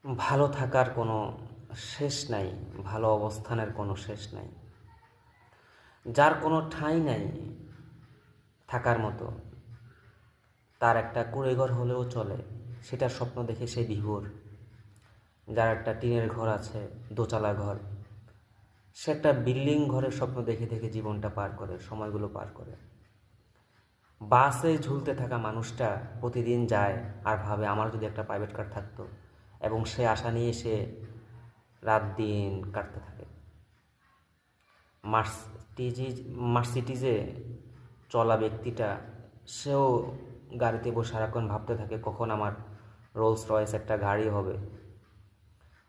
ভালো থাকার কোনো শেষ নাই, ভালো অবস্থানের কোনো শেষ নাই, যার কোনো ঠাঁই নাই থাকার মতো, তার একটা কুঁড়েঘর হলেও চলে, সেটার স্বপ্ন দেখে সে বিভোর। যার একটা টিনের ঘর আছে, দোতলা ঘর, সে একটা বিল্ডিং ঘরের স্বপ্ন দেখে দেখে জীবনটা পার করে, সময়গুলো পার করে। বাসে ঝুলতে থাকা মানুষটা প্রতিদিন যায় আর ভাবে আমার যদি একটা প্রাইভেট কার থাকতো, এবং সে আশা নিয়ে সে রাত দিন কাটতে থাকে। মার্সিডিজে চলা ব্যক্তিটা, সেও গাড়িতে বসে সারাক্ষণ ভাবতে থাকে কখন আমার রোলস রয়েস একটা গাড়ি হবে।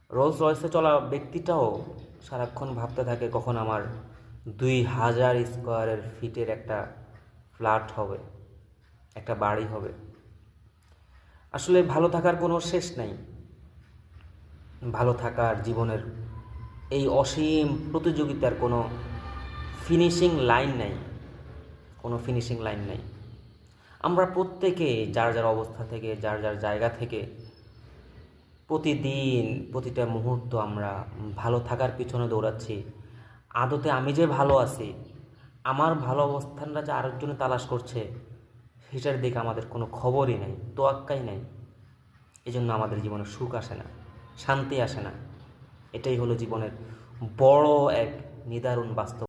রোলস রয়েসে চলা ব্যক্তিটাও সারাক্ষণ ভাবতে থাকে কখন আমার 2000 স্কোয়ার ফিটের একটা ফ্ল্যাট হবে, একটা বাড়ি হবে। আসলে ভালো থাকার কোনো শেষ নাই, ভালো থাকার জীবনের এই অসীম প্রতিযোগিতার কোনো ফিনিশিং লাইন নাই, কোনো ফিনিশিং লাইন নাই। আমরা প্রত্যেকে যার যার অবস্থা থেকে, যার যার জায়গা থেকে প্রতিদিন প্রতিটা মুহূর্ত আমরা ভালো থাকার পিছনে দৌড়াচ্ছি। আদতে আমি যে ভালো আছি, আমার ভালো অবস্থানটা যে আরেকজনে তালাশ করছে, সেটার দিকে আমাদের কোনো খবরই নেই, তোয়াক্কাই নেই। এই জন্য আমাদের জীবনে সুখ আসে না, শান্তি আসে না। এটাই হলো জীবনের বড় এক নিদারুণ বাস্তব।